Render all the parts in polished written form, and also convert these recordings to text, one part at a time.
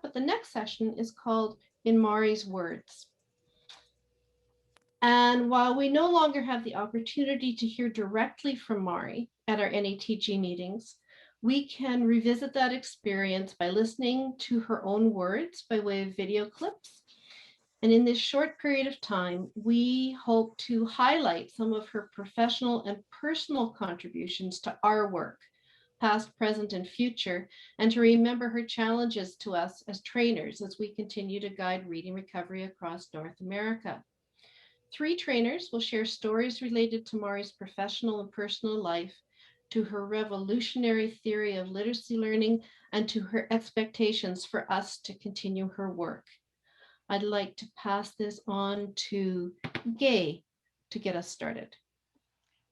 but the next session is called In Mari's Words. And while we no longer have the opportunity to hear directly from Mari at our NATG meetings, we can revisit that experience by listening to her own words by way of video clips. And in this short period of time, we hope to highlight some of her professional and personal contributions to our work, past, present, and future, and to remember her challenges to us as trainers as we continue to guide reading recovery across North America. 3 trainers will share stories related to Mari's professional and personal life, to her revolutionary theory of literacy learning, and to her expectations for us to continue her work. I'd like to pass this on to Gay to get us started.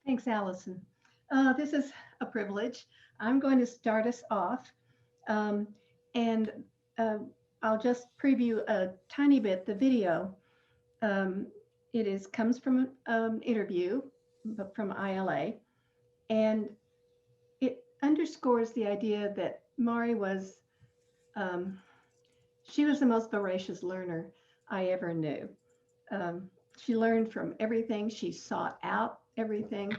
Thanks, Allison. This is a privilege. I'm going to start us off, and I'll just preview a tiny bit the video. It comes from an interview from ILA, and it underscores the idea that Mari was, she was the most voracious learner I ever knew. She learned from everything, she sought out everything,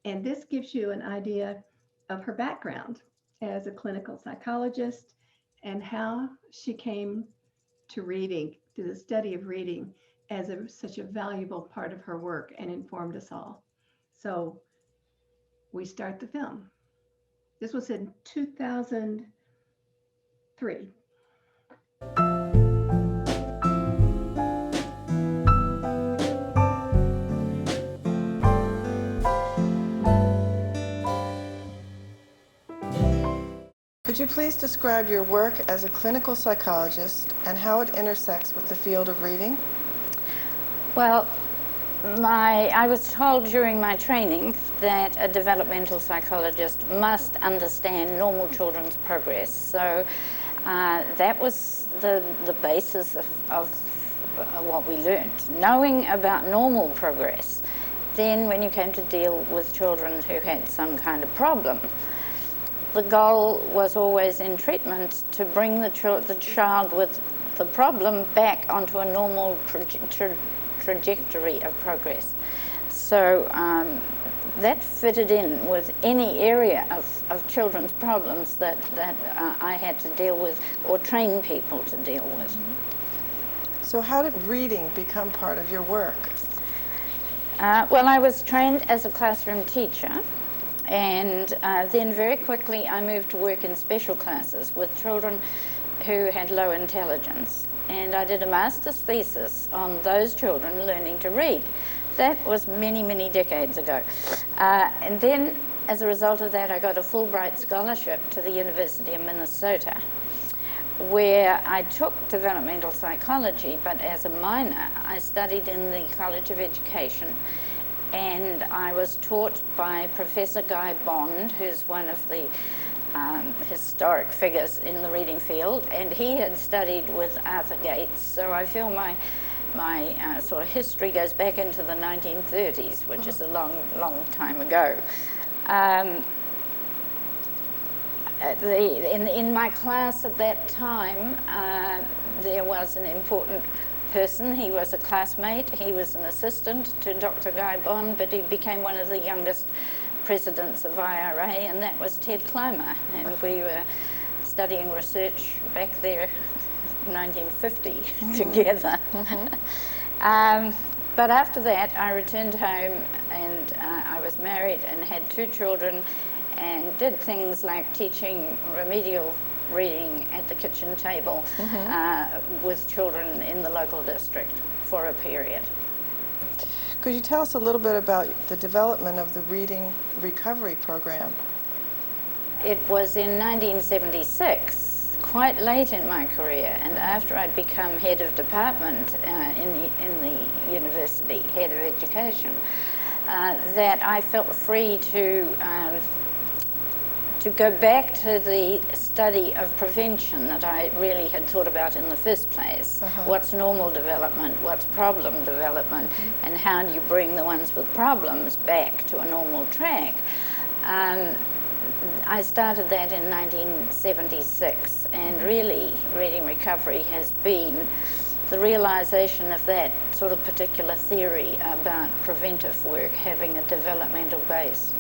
and this gives you an idea of her background as a clinical psychologist and how she came to reading, to the study of reading, as such a valuable part of her work and informed us all. So we start the film. This was in 2003. Could you please describe your work as a clinical psychologist and how it intersects with the field of reading? Well, I was told during my training that a developmental psychologist must understand normal children's progress. So that was the basis of what we learned, knowing about normal progress. Then when you came to deal with children who had some kind of problem, the goal was always in treatment to bring the child with the problem back onto a normal trajectory of progress. So that fitted in with any area of children's problems that I had to deal with or train people to deal with. So how did reading become part of your work? Well, I was trained as a classroom teacher, and then very quickly I moved to work in special classes with children who had low intelligence. And I did a master's thesis on those children learning to read. That was many, many decades ago. And then, as a result of that, I got a Fulbright scholarship to the University of Minnesota, where I took developmental psychology, but as a minor, I studied in the College of Education, and I was taught by Professor Guy Bond, who's one of the historic figures in the reading field, and he had studied with Arthur Gates, so I feel my sort of history goes back into the 1930s, which is a long, long time ago. In my class at that time, there was an important person. He was a classmate. He was an assistant to Dr. Guy Bond, but he became one of the youngest presidents of IRA, and that was Ted Clymer. And we were studying research back there in 1950 together. But after that, I returned home, and I was married and had 2 children, and did things like teaching remedial reading at the kitchen table with children in the local district for a period. Could you tell us a little bit about the development of the Reading Recovery Program? It was in 1976, quite late in my career, and after I'd become head of department in the university, head of education, that I felt free to go back to the study of prevention that I really had thought about in the first place. What's normal development, what's problem development, and how do you bring the ones with problems back to a normal track? I started that in 1976, and really Reading Recovery has been the realization of that sort of particular theory about preventive work having a developmental base.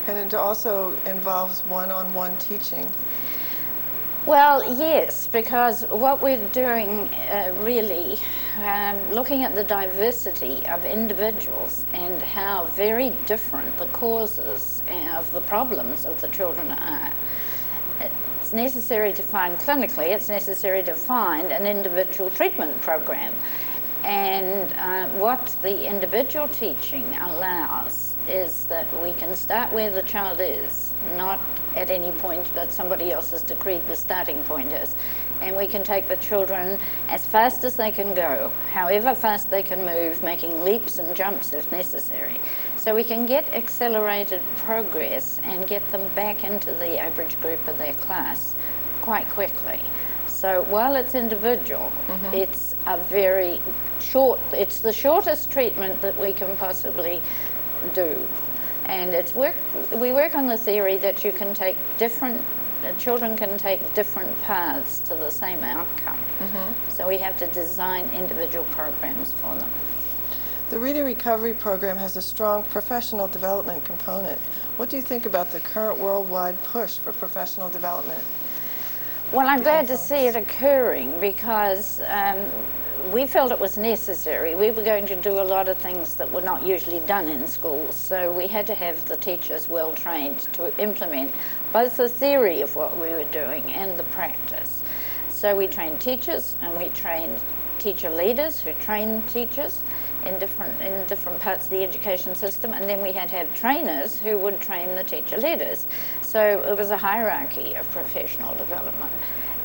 And it also involves one-on-one teaching. Well, yes, because what we're doing really, looking at the diversity of individuals and how very different the causes of the problems of the children are. It's necessary to find clinically, it's necessary to find an individual treatment program. And what the individual teaching allows is that we can start where the child is, not at any point that somebody else has decreed the starting point is. And we can take the children as fast as they can go, however fast they can move, making leaps and jumps if necessary. So we can get accelerated progress and get them back into the average group of their class quite quickly. So while it's individual, it's a very short, it's the shortest treatment that we can possibly do. And we work on the theory that you can take children can take different paths to the same outcome. So we have to design individual programs for them. The Reading Recovery Program has a strong professional development component. What do you think about the current worldwide push for professional development? Well, I'm glad to see it occurring because we felt it was necessary. We were going to do a lot of things that were not usually done in schools, so we had to have the teachers well trained to implement both the theory of what we were doing and the practice. So we trained teachers and we trained teacher leaders who train teachers in different parts of the education system, and then we had to have trainers who would train the teacher leaders. So it was a hierarchy of professional development.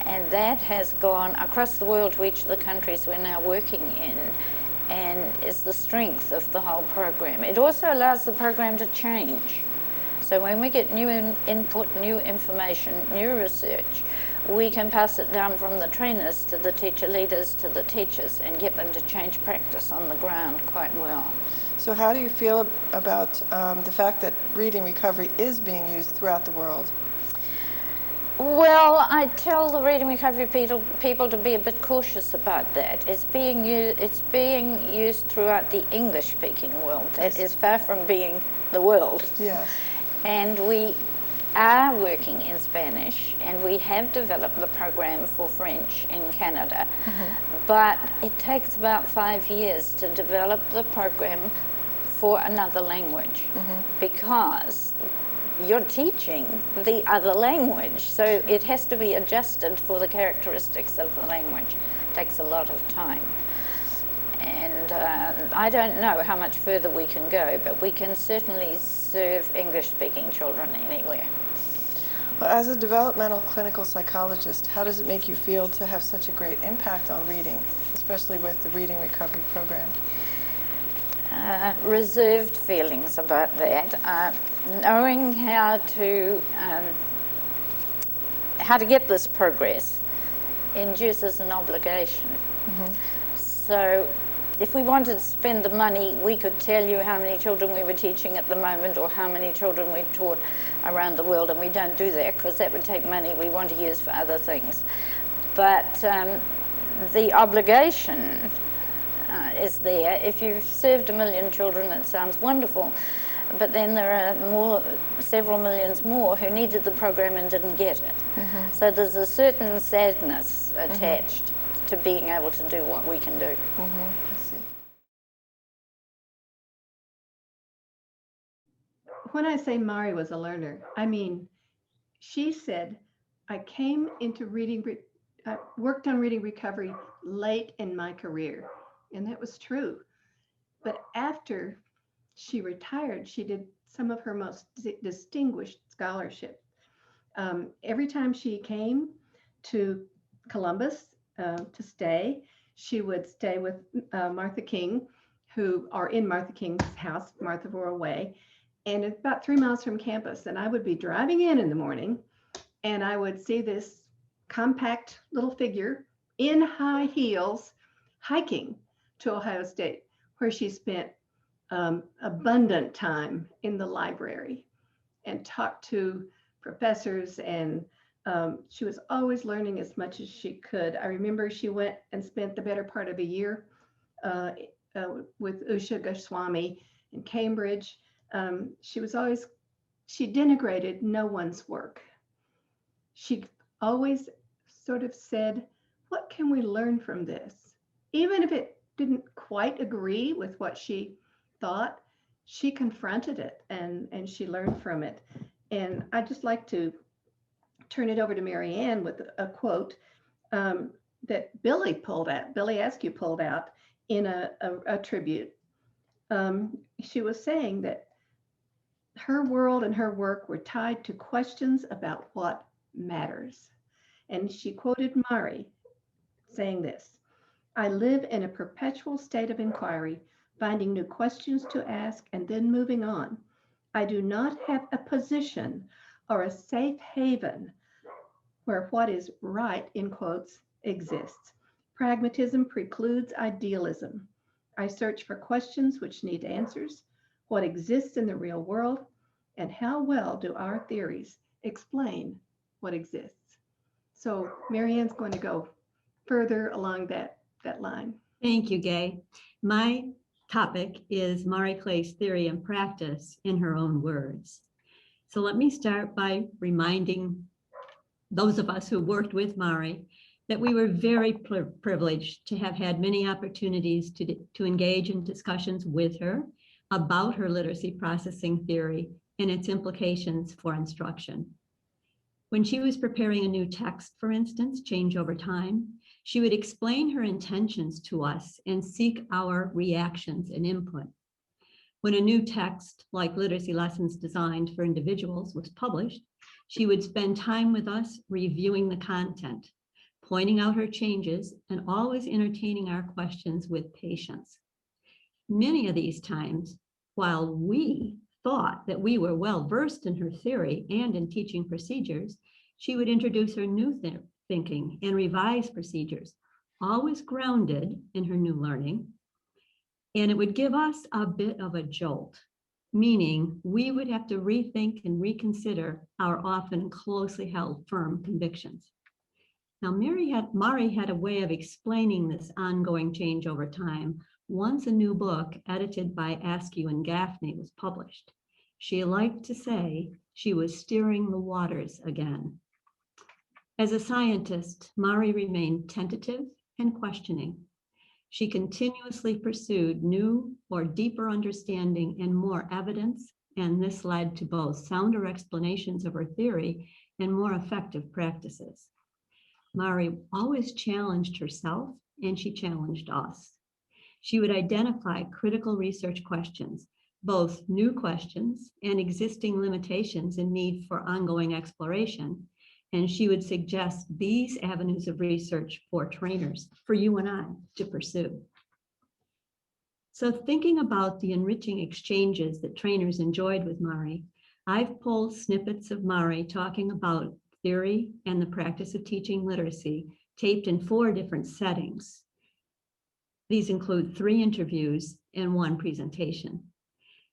And that has gone across the world to each of the countries we're now working in, and is the strength of the whole program. It also allows the program to change. So when we get new input, new information, new research, we can pass it down from the trainers to the teacher leaders to the teachers and get them to change practice on the ground quite well. So how do you feel about the fact that Reading Recovery is being used throughout the world? Well, I tell the Reading Recovery people to be a bit cautious about that. It's being used throughout the English-speaking world. That is far from being the world. Yes. And we are working in Spanish, and we have developed the program for French in Canada. But it takes about 5 years to develop the program for another language because you're teaching the other language, so it has to be adjusted for the characteristics of the language. It takes a lot of time. And I don't know how much further we can go, but we can certainly serve English-speaking children anywhere. Well, as a developmental clinical psychologist, how does it make you feel to have such a great impact on reading, especially with the Reading Recovery Program? Reserved feelings about that. Knowing how to get this progress induces an obligation. So if we wanted to spend the money, we could tell you how many children we were teaching at the moment or how many children we taught around the world, and we don't do that because that would take money we want to use for other things. But the obligation is there. If you've served 1 million children, it sounds wonderful, but then there are several millions more who needed the program and didn't get it. So there's a certain sadness attached to being able to do what we can do. I see. When I say Mari was a learner, I mean, she said, I came into worked on Reading Recovery late in my career, and that was true. But after she retired, she did some of her most distinguished scholarship. Every time she came to Columbus to stay, she would stay with Martha King, who are in Martha King's house, Marthasville Way, and it's about 3 miles from campus. And I would be driving in the morning, and I would see this compact little figure in high heels hiking to Ohio State, where she spent abundant time in the library and talked to professors, and she was always learning as much as she could. I remember she went and spent the better part of a year uh, with Usha Goswami in Cambridge. She denigrated no one's work. She always sort of said, what can we learn from this? Even if it didn't quite agree with what she thought, she confronted it and she learned from it. And I'd just like to turn it over to Marianne with a quote that Billy Askew pulled out in a tribute. She was saying that her world and her work were tied to questions about what matters. And she quoted Mari saying this: I live in a perpetual state of inquiry, finding new questions to ask and then moving on. I do not have a position or a safe haven where what is right, in quotes, exists. Pragmatism precludes idealism. I search for questions which need answers, what exists in the real world, and how well do our theories explain what exists. So Marianne's going to go further along that line. Thank you, Gay. My topic is Mari Clay's theory and practice in her own words. So let me start by reminding those of us who worked with Mari that we were very privileged to have had many opportunities to engage in discussions with her about her literacy processing theory and its implications for instruction. When she was preparing a new text, for instance, Change Over Time, she would explain her intentions to us and seek our reactions and input. When a new text, like Literacy Lessons Designed for Individuals, was published, she would spend time with us reviewing the content, pointing out her changes, and always entertaining our questions with patience. Many of these times, while we thought that we were well versed in her theory and in teaching procedures, she would introduce her new thinking and revise procedures, always grounded in her new learning. And it would give us a bit of a jolt, meaning we would have to rethink and reconsider our often closely held firm convictions. Now, Mari had a way of explaining this ongoing change over time once a new book edited by Askew and Gaffney was published. She liked to say she was steering the waters again. As a scientist, Mari remained tentative and questioning. She continuously pursued new or deeper understanding and more evidence, and this led to both sounder explanations of her theory and more effective practices. Mari always challenged herself, and she challenged us. She would identify critical research questions, both new questions and existing limitations and need for ongoing exploration, and she would suggest these avenues of research for trainers, for you and I to pursue. So thinking about the enriching exchanges that trainers enjoyed with Mari, I've pulled snippets of Mari talking about theory and the practice of teaching literacy, taped in 4 different settings. These include 3 interviews and 1 presentation.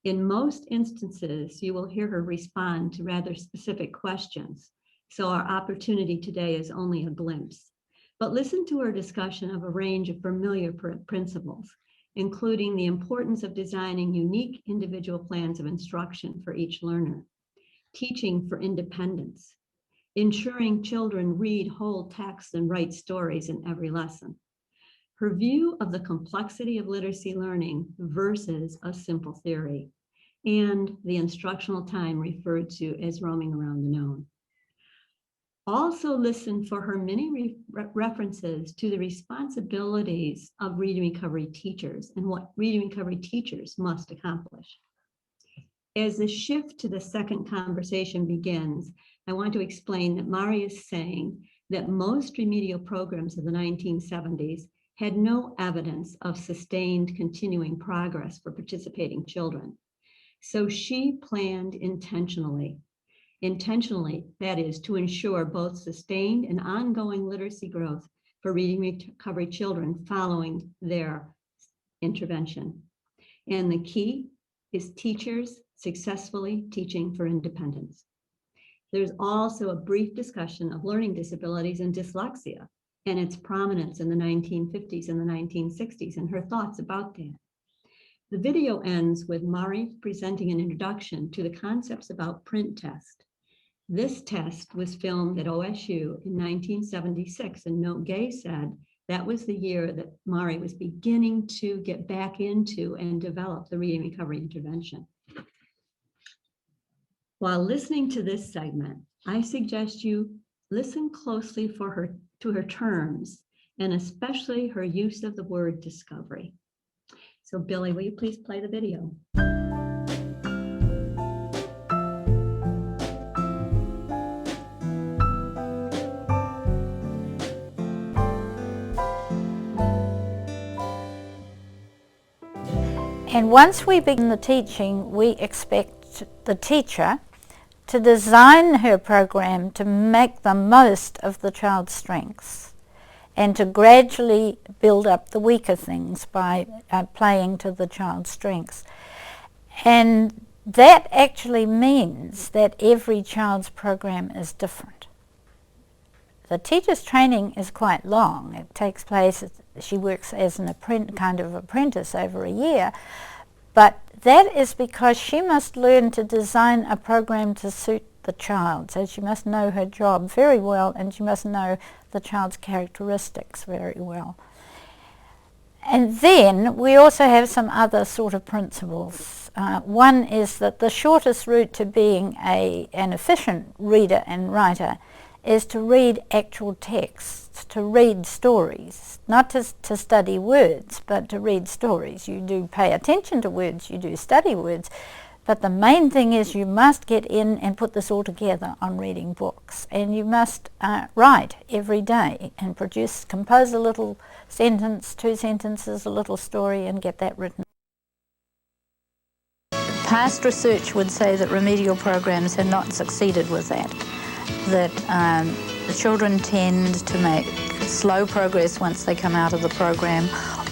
In most instances, you will hear her respond to rather specific questions, so our opportunity today is only a glimpse. But listen to her discussion of a range of familiar principles, including the importance of designing unique individual plans of instruction for each learner, teaching for independence, ensuring children read whole texts and write stories in every lesson. Her view of the complexity of literacy learning versus a simple theory, and the instructional time referred to as roaming around the known. Also listen for her many references to the responsibilities of reading recovery teachers and what reading recovery teachers must accomplish. As the shift to the second conversation begins, I want to explain that Mari is saying that most remedial programs of the 1970s had no evidence of sustained continuing progress for participating children. So she planned intentionally, that is, to ensure both sustained and ongoing literacy growth for reading recovery children following their intervention. And the key is teachers successfully teaching for independence. There's also a brief discussion of learning disabilities and dyslexia and its prominence in the 1950s and the 1960s and her thoughts about that. The video ends with Mari presenting an introduction to the concepts about print test. This test was filmed at OSU in 1976, and Note Gay said that was the year that Mari was beginning to get back into and develop the reading recovery intervention. While listening to this segment, I suggest you listen closely to her terms, and especially her use of the word discovery. So Billy, will you please play the video? And once we begin the teaching, we expect the teacher to design her program to make the most of the child's strengths and to gradually build up the weaker things by playing to the child's strengths. And that actually means that every child's program is different. The teacher's training is quite long. It takes place, she works as an kind of apprentice over a year, but that is because she must learn to design a program to suit the child. So she must know her job very well, and she must know the child's characteristics very well. And then we also have some other sort of principles. One is that the shortest route to being an efficient reader and writer is to read actual texts, to read stories, not to study words, but to read stories. You do pay attention to words, you do study words, but the main thing is you must get in and put this all together on reading books, and you must write every day and compose a little sentence, 2 sentences, a little story, and get that written. Past research would say that remedial programs have not succeeded with that. That the children tend to make slow progress once they come out of the program,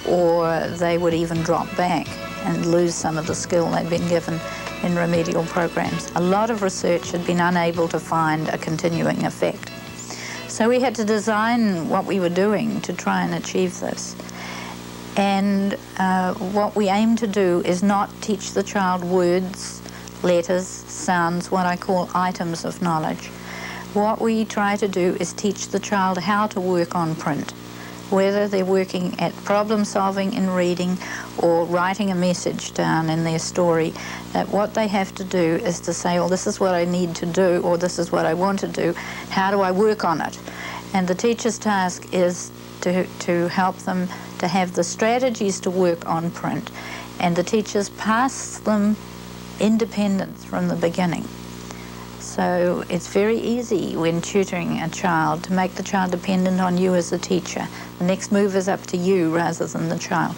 or they would even drop back and lose some of the skill they've been given in remedial programs. A lot of research had been unable to find a continuing effect. So we had to design what we were doing to try and achieve this. And what we aim to do is not teach the child words, letters, sounds, what I call items of knowledge. What we try to do is teach the child how to work on print, whether they're working at problem solving in reading or writing a message down in their story, that what they have to do is to say, oh, this is what I need to do, or this is what I want to do, how do I work on it? And the teacher's task is to help them to have the strategies to work on print, and the teachers pass them independence from the beginning. So it's very easy when tutoring a child to make the child dependent on you as a teacher. The next move is up to you rather than the child.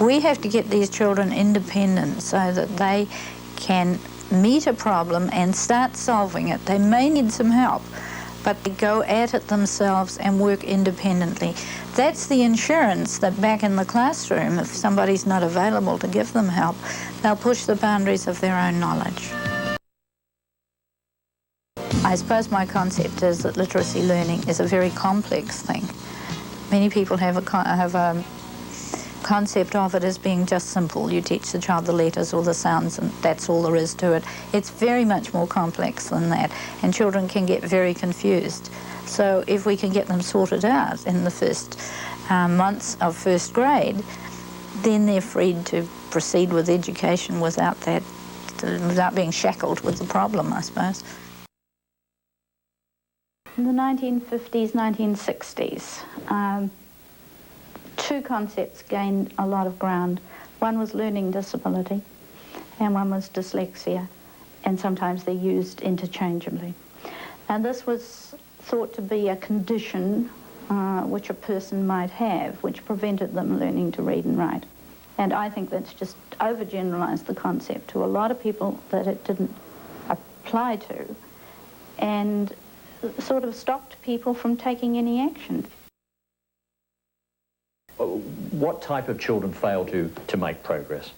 We have to get these children independent so that they can meet a problem and start solving it. They may need some help, but they go at it themselves and work independently. That's the insurance that back in the classroom, if somebody's not available to give them help, they'll push the boundaries of their own knowledge. I suppose my concept is that literacy learning is a very complex thing. Many people have a concept of it as being just simple. You teach the child the letters or the sounds and that's all there is to it. It's very much more complex than that, and children can get very confused. So if we can get them sorted out in the first months of first grade, then they're freed to proceed with education without being shackled with the problem, I suppose. In the 1950s, 1960s, 2 concepts gained a lot of ground. One was learning disability, and one was dyslexia, and sometimes they're used interchangeably. And this was thought to be a condition which a person might have, which prevented them learning to read and write. And I think that's just overgeneralized the concept to a lot of people that it didn't apply to, and sort of stopped people from taking any action. What type of children fail to make progress?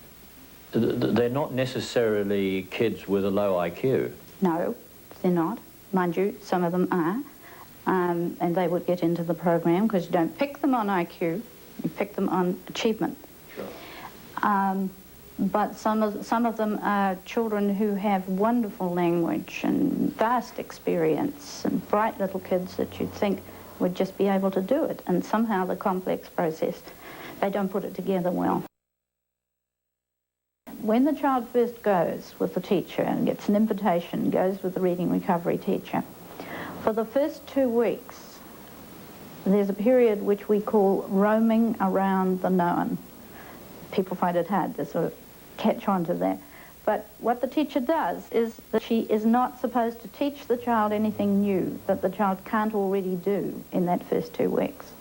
They're not necessarily kids with a low IQ. No, they're not. mind you, some of them are, and they would get into the program because you don't pick them on IQ, you pick them on achievement. Sure. But some of them are children who have wonderful language and vast experience and bright little kids that you'd think would just be able to do it, and somehow the complex process, they don't put it together well. When the child first goes with the teacher and gets an invitation, goes with the reading recovery teacher, for the first 2 weeks, there's a period which we call roaming around the known. People find it hard to sort of catch on to that. But what the teacher does is that she is not supposed to teach the child anything new that the child can't already do in that first 2 weeks.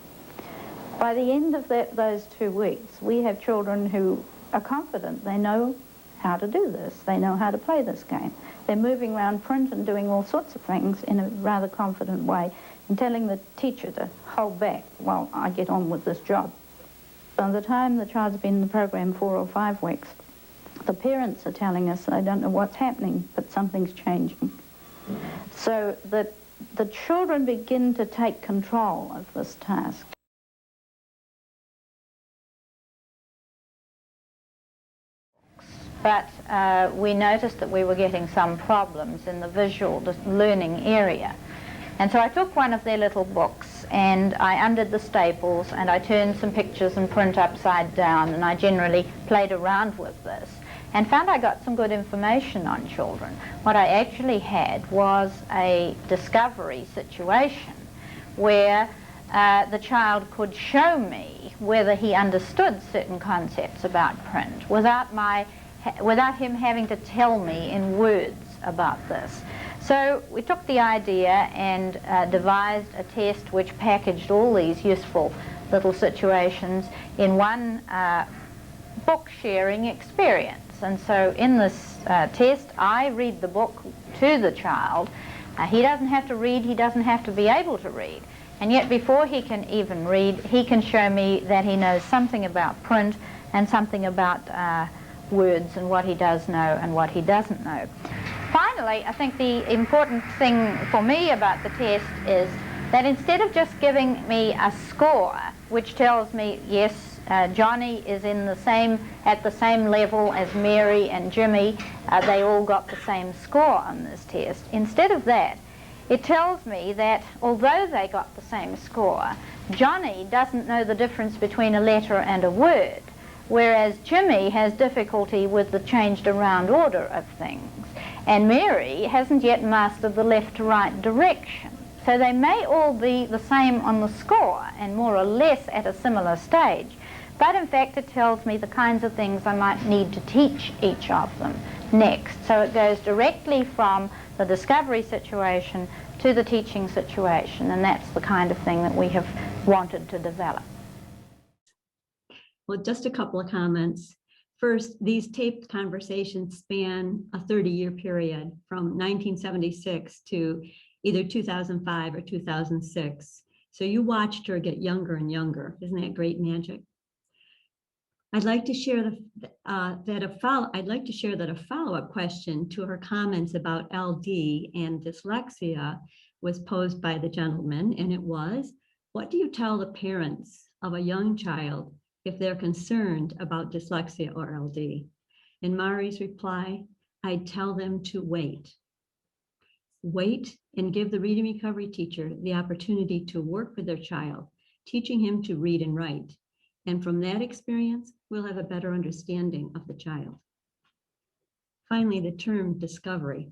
By the end of those 2 weeks, we have children who are confident. They know how to do this. They know how to play this game. They're moving around print and doing all sorts of things in a rather confident way and telling the teacher to hold back while I get on with this job. By the time the child's been in the program 4 or 5 weeks, the parents are telling us they don't know what's happening, but something's changing. So that the children begin to take control of this task. But we noticed that we were getting some problems in the visual learning area. And so I took one of their little books and I undid the staples and I turned some pictures and print upside down, and I generally played around with this and found I got some good information on children. What I actually had was a discovery situation where the child could show me whether he understood certain concepts about print without him having to tell me in words about this. So we took the idea and devised a test which packaged all these useful little situations in one book sharing experience. And so in this test, I read the book to the child. He doesn't have to read, he doesn't have to be able to read. And yet before he can even read, he can show me that he knows something about print and something about words and what he does know and what he doesn't know. Finally, I think the important thing for me about the test is that instead of just giving me a score, which tells me, yes, Johnny is at the same level as Mary and Jimmy, they all got the same score on this test. Instead of that, it tells me that although they got the same score, Johnny doesn't know the difference between a letter and a word, whereas Jimmy has difficulty with the changed around order of things, and Mary hasn't yet mastered the left to right direction. So they may all be the same on the score and more or less at a similar stage, but in fact it tells me the kinds of things I might need to teach each of them next. So it goes directly from the discovery situation to the teaching situation, and that's the kind of thing that we have wanted to develop. Well, just a couple of comments. First, these taped conversations span a 30-year period from 1976 to either 2005 or 2006. So you watched her get younger and younger. Isn't that great magic? I'd like to share that a follow-up question to her comments about LD and dyslexia was posed by the gentleman, and it was, what do you tell the parents of a young child if they're concerned about dyslexia or LD? And Mari's reply, I'd tell them to wait. Wait and give the reading recovery teacher the opportunity to work with their child, teaching him to read and write. And from that experience, we'll have a better understanding of the child. Finally, the term discovery.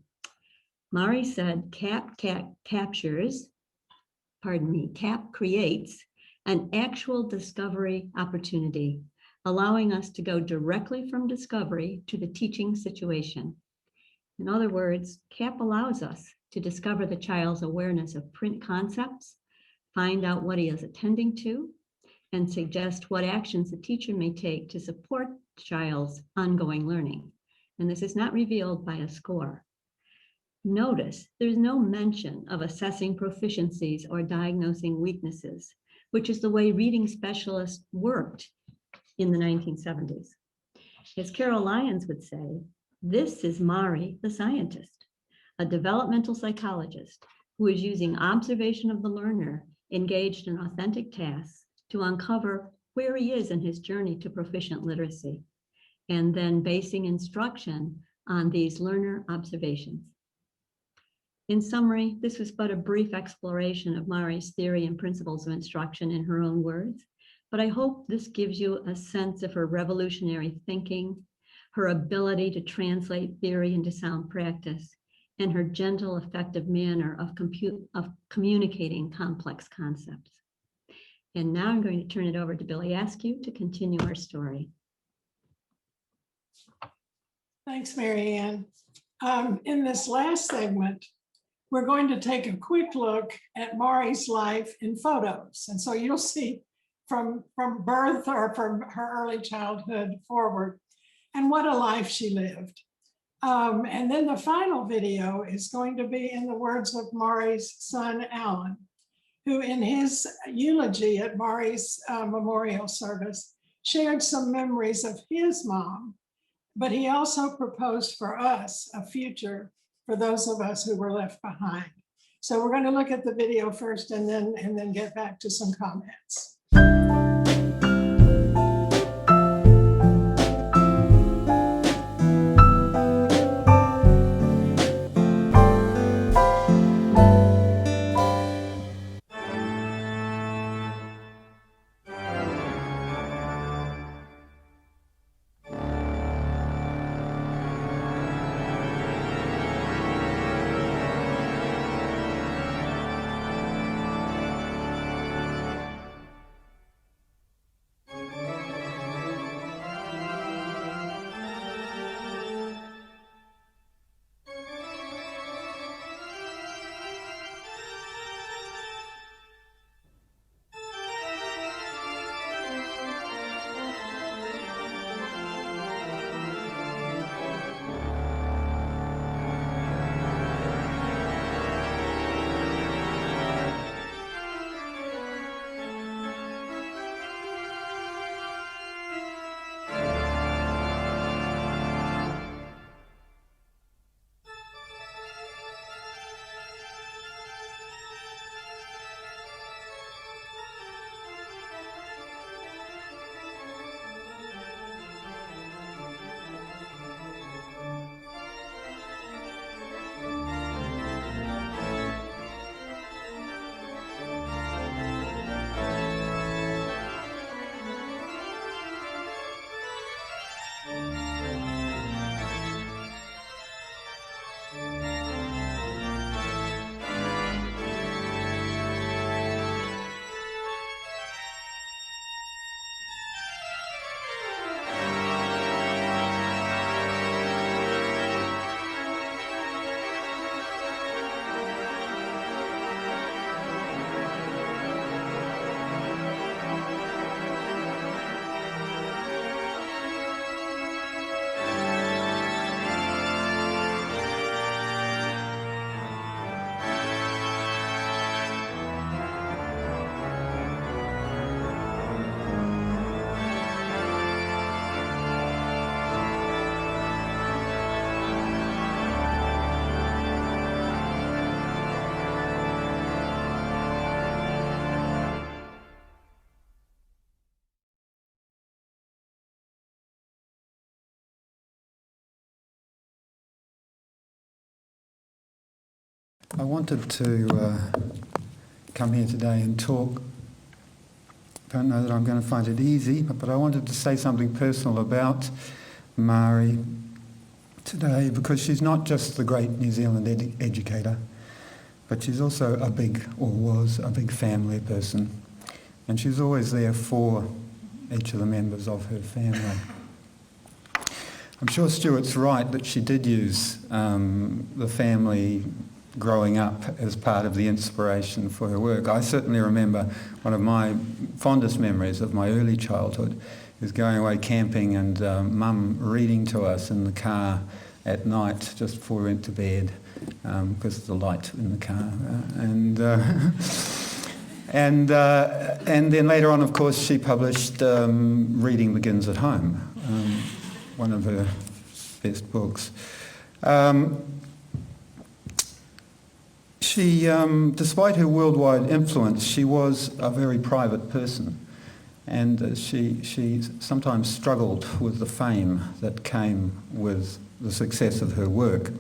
Mari said CAP creates an actual discovery opportunity, allowing us to go directly from discovery to the teaching situation. In other words, CAP allows us to discover the child's awareness of print concepts, find out what he is attending to, and suggest what actions the teacher may take to support the child's ongoing learning. And this is not revealed by a score. Notice there's no mention of assessing proficiencies or diagnosing weaknesses, which is the way reading specialists worked in the 1970s. As Carol Lyons would say, this is Mari, the scientist. a developmental psychologist who is using observation of the learner engaged in authentic tasks to uncover where he is in his journey to proficient literacy, and then basing instruction on these learner observations. In summary, this was but a brief exploration of Mari's theory and principles of instruction in her own words, but I hope this gives you a sense of her revolutionary thinking, her ability to translate theory into sound practice, and her gentle, effective manner of communicating complex concepts. And now I'm going to turn it over to Billy Askew to continue our story. Thanks, Mary Ann. In this last segment, we're going to take a quick look at Mari's life in photos. And so you'll see from birth or from her early childhood forward, and what a life she lived. And then the final video is going to be in the words of Mari's son, Alan, who in his eulogy at Mari's memorial service shared some memories of his mom, but he also proposed for us a future for those of us who were left behind. So we're going to look at the video first and then get back to some comments. I wanted to come here today and talk. Don't know that I'm going to find it easy, but I wanted to say something personal about Mari today, because she's not just the great New Zealand educator, but she's also a big, or was a big family person. And she's always there for each of the members of her family. I'm sure Stuart's right that she did use the family growing up as part of the inspiration for her work. I certainly remember one of my fondest memories of my early childhood is going away camping and Mum reading to us in the car at night just before we went to bed, because of the light in the car. And then later on, of course, she published Reading Begins at Home, one of her best books. She, despite her worldwide influence, she was a very private person, and she sometimes struggled with the fame that came with the success of her work.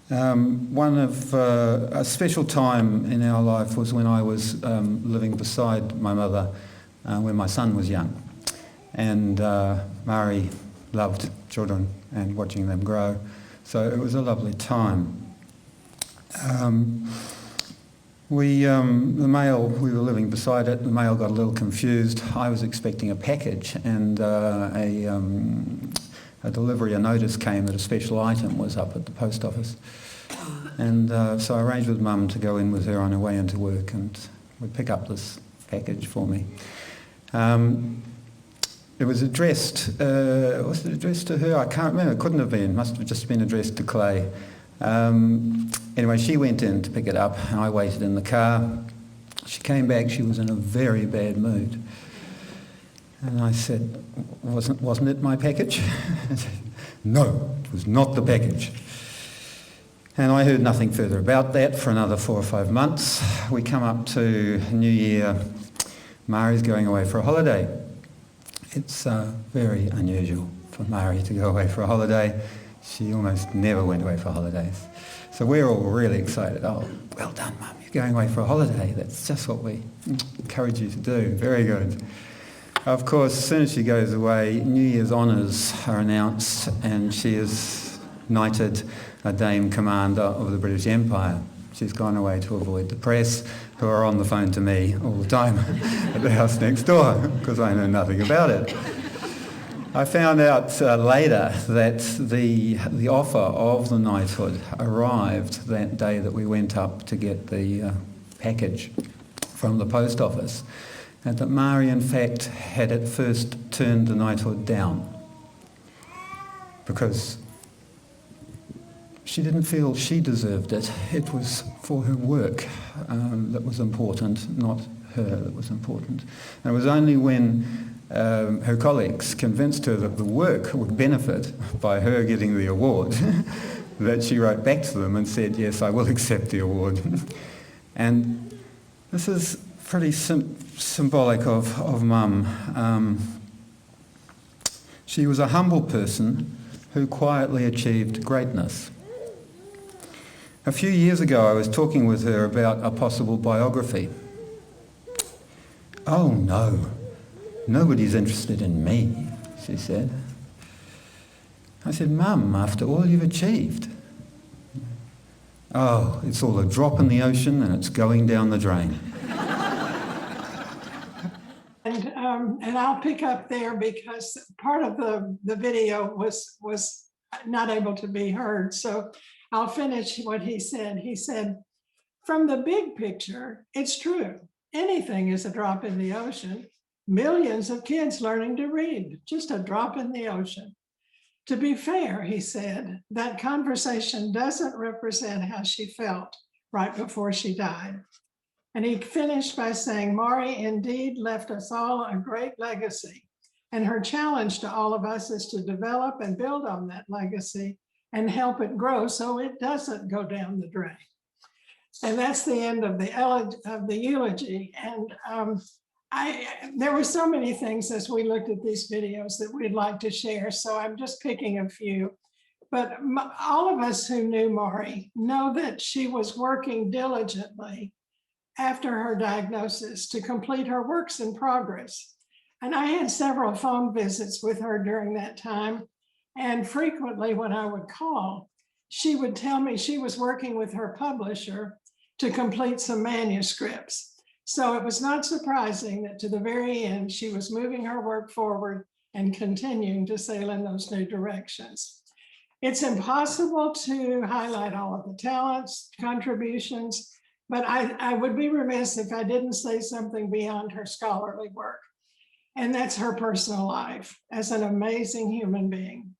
A special time in our life was when I was living beside my mother when my son was young, and Mari loved children and watching them grow, so it was a lovely time. The mail, we were living beside it, the mail got a little confused. I was expecting a package, and a notice came that a special item was up at the post office. And so I arranged with Mum to go in with her on her way into work and would pick up this package for me. It was addressed, was it addressed to her? I can't remember, it couldn't have been, must have just been addressed to Clay. Anyway, she went in to pick it up and I waited in the car. She came back, she was in a very bad mood. And I said, wasn't it my package? No, it was not the package. And I heard nothing further about that for another 4 or 5 months. We come up to New Year, Mari's going away for a holiday. It's very unusual for Mari to go away for a holiday. She almost never went away for holidays. So we're all really excited. Oh, well done, Mum, you're going away for a holiday. That's just what we encourage you to do. Very good. Of course, as soon as she goes away, New Year's honours are announced and she is knighted a Dame Commander of the British Empire. She's gone away to avoid the press, who are on the phone to me all the time at the house next door, because I know nothing about it. I found out later that the offer of the knighthood arrived that day that we went up to get the package from the post office, and that Mari, in fact, had at first turned the knighthood down because she didn't feel she deserved it. It was for her work that was important, not her that was important. And it was only when her colleagues convinced her that the work would benefit by her getting the award that she wrote back to them and said, yes, I will accept the award. And this is pretty symbolic of Mum. She was a humble person who quietly achieved greatness. A few years ago I was talking with her about a possible biography. Oh no, nobody's interested in me, she said. I said, Mum, after all you've achieved. Oh, it's all a drop in the ocean and it's going down the drain. And I'll pick up there because part of the video was not able to be heard. So I'll finish what he said. He said, from the big picture, it's true. Anything is a drop in the ocean. Millions of kids learning to read, just a drop in the ocean. To be fair, he said, that conversation doesn't represent how she felt right before she died. And he finished by saying, Mari indeed left us all a great legacy. And her challenge to all of us is to develop and build on that legacy and help it grow so it doesn't go down the drain. And that's the end of the eulogy. And there were so many things as we looked at these videos that we'd like to share. So I'm just picking a few. But all of us who knew Mari know that she was working diligently after her diagnosis to complete her works in progress. And I had several phone visits with her during that time. And frequently when I would call, she would tell me she was working with her publisher to complete some manuscripts. So it was not surprising that to the very end, she was moving her work forward and continuing to sail in those new directions. It's impossible to highlight all of the talents, contributions, but I would be remiss if I didn't say something beyond her scholarly work. And that's her personal life as an amazing human being.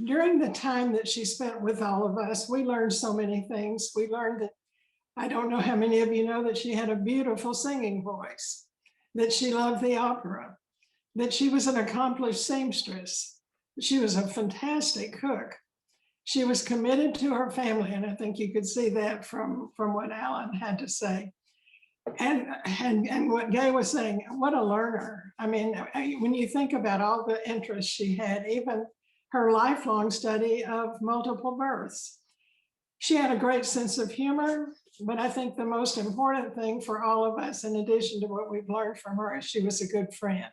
During the time that she spent with all of us, we learned so many things. We learned that, I don't know how many of you know that she had a beautiful singing voice, that she loved the opera, that she was an accomplished seamstress. She was a fantastic cook. She was committed to her family, and I think you could see that from what Alan had to say. And what Gay was saying, what a learner. I mean, when you think about all the interests she had, even her lifelong study of multiple births. She had a great sense of humor, but I think the most important thing for all of us, in addition to what we've learned from her, is she was a good friend.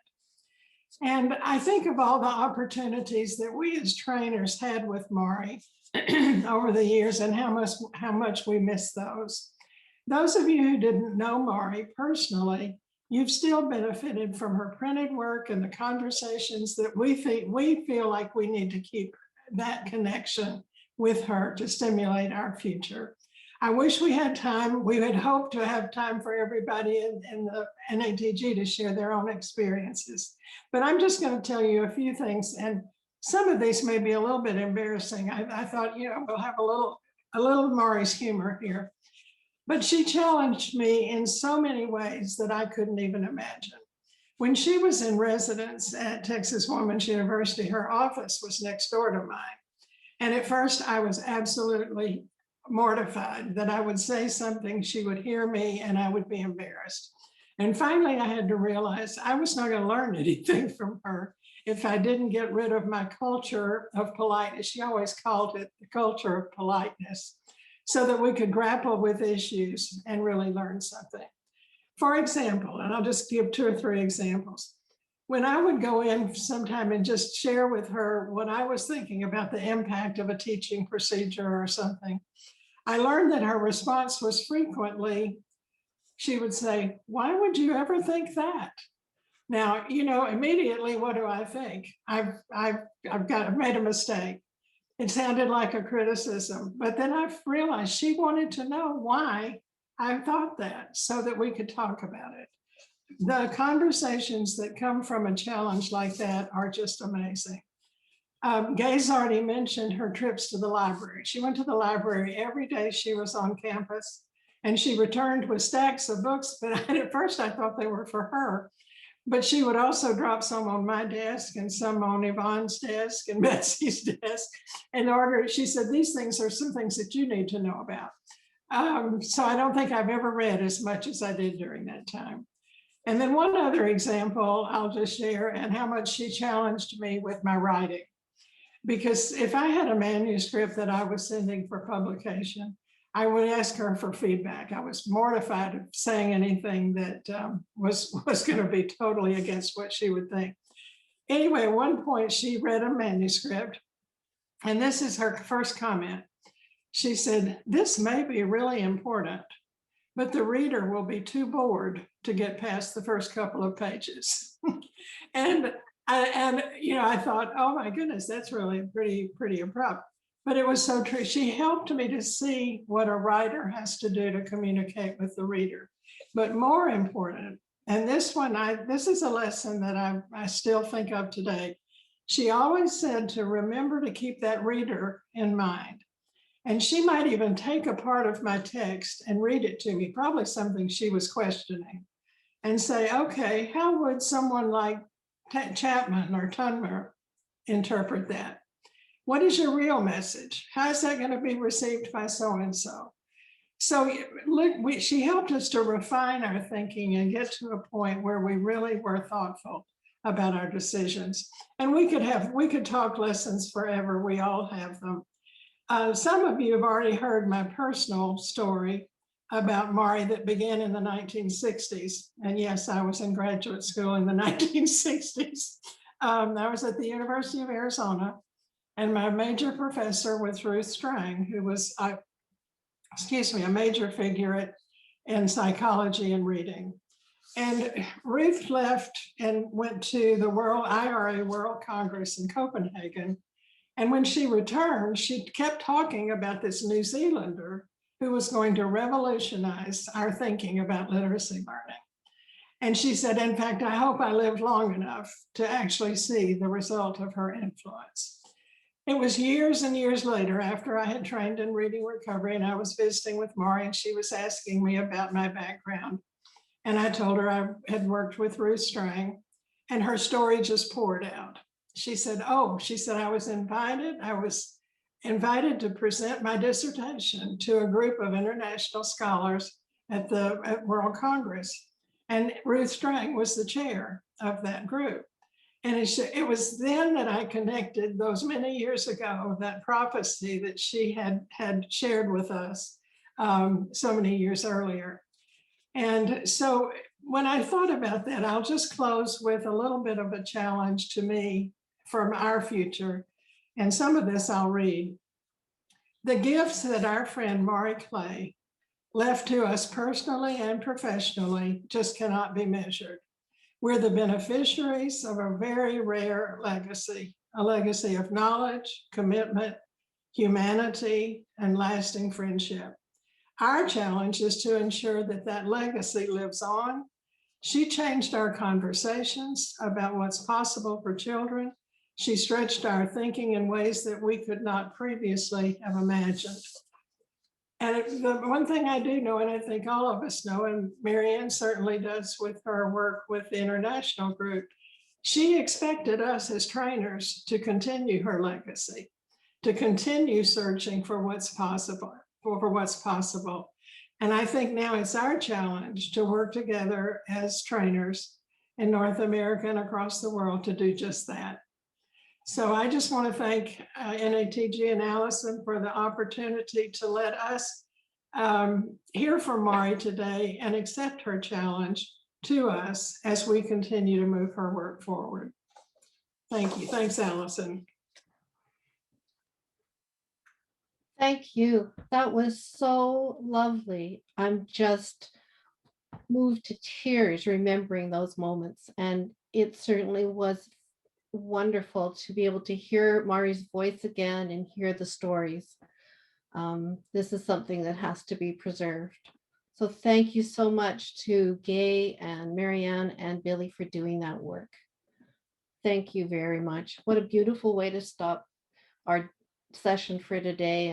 And I think of all the opportunities that we as trainers had with Mari over the years and how much we miss those. Those of you who didn't know Mari personally, you've still benefited from her printed work and the conversations that we feel like we need to keep that connection with her to stimulate our future. I wish we had time. We had hoped to have time for everybody in the NATG to share their own experiences. But I'm just going to tell you a few things, and some of these may be a little bit embarrassing. I thought, we'll have a little Mari's humor here. But she challenged me in so many ways that I couldn't even imagine. When she was in residence at Texas Woman's University, her office was next door to mine. And at first I was absolutely mortified that I would say something, she would hear me, and I would be embarrassed. And finally, I had to realize I was not going to learn anything from her if I didn't get rid of my culture of politeness. She always called it the culture of politeness, so that we could grapple with issues and really learn something. For example, and I'll just give 2 or 3 examples. When I would go in sometime and just share with her what I was thinking about the impact of a teaching procedure or something, I learned that her response was frequently, she would say, "Why would you ever think that?" Now, immediately, what do I think? I've made a mistake. It sounded like a criticism, but then I realized she wanted to know why I thought that so that we could talk about it. The conversations that come from a challenge like that are just amazing. Gay's already mentioned her trips to the library. She went to the library every day she was on campus, and she returned with stacks of books, but at first I thought they were for her. But she would also drop some on my desk and some on Yvonne's desk and Betsy's desk in order, she said, these things are some things that you need to know about. So I don't think I've ever read as much as I did during that time. And then one other example I'll just share, and how much she challenged me with my writing. Because if I had a manuscript that I was sending for publication, I would ask her for feedback. I was mortified of saying anything that was going to be totally against what she would think. Anyway, at one point she read a manuscript, and this is her first comment. She said, "This may be really important, but the reader will be too bored to get past the first couple of pages." and I thought, oh my goodness, that's really pretty abrupt. But it was so true. She helped me to see what a writer has to do to communicate with the reader. But more important, and this is a lesson that I still think of today. She always said to remember to keep that reader in mind. And she might even take a part of my text and read it to me, probably something she was questioning, and say, okay, how would someone like Chapman or Tunmer interpret that? What is your real message? How is that going to be received by so-and-so? So she helped us to refine our thinking and get to a point where we really were thoughtful about our decisions. And we could talk lessons forever. We all have them. Some of you have already heard my personal story about Mari that began in the 1960s. And yes, I was in graduate school in the 1960s. I was at the University of Arizona. And my major professor was Ruth Strang, who was, a major figure in psychology and reading. And Ruth left and went to the IRA World Congress in Copenhagen. And when she returned, she kept talking about this New Zealander who was going to revolutionize our thinking about literacy learning. And she said, in fact, I hope I lived long enough to actually see the result of her influence. It was years and years later, after I had trained in reading recovery, and I was visiting with Mari, and she was asking me about my background. And I told her I had worked with Ruth Strang, and her story just poured out. She said, I was invited. I was invited to present my dissertation to a group of international scholars at World Congress. And Ruth Strang was the chair of that group. And it was then that I connected those many years ago, that prophecy that she had shared with us so many years earlier. And so when I thought about that, I'll just close with a little bit of a challenge to me from our future. And some of this I'll read. The gifts that our friend Maury Clay left to us personally and professionally just cannot be measured. We're the beneficiaries of a very rare legacy, a legacy of knowledge, commitment, humanity, and lasting friendship. Our challenge is to ensure that that legacy lives on. She changed our conversations about what's possible for children. She stretched our thinking in ways that we could not previously have imagined. And the one thing I do know, and I think all of us know, and Marianne certainly does with her work with the international group, she expected us as trainers to continue her legacy, to continue searching for what's possible, for what's possible. And I think now it's our challenge to work together as trainers in North America and across the world to do just that. So I just want to thank NATG and Allison for the opportunity to let us hear from Maury today and accept her challenge to us as we continue to move her work forward. Thank you. Thanks, Allison. Thank you. That was so lovely. I'm just moved to tears remembering those moments. And it certainly was wonderful to be able to hear Maury's voice again and hear the stories. This is something that has to be preserved. So thank you so much to Gay and Marianne and Billy for doing that work. Thank you very much. What a beautiful way to stop our session for today.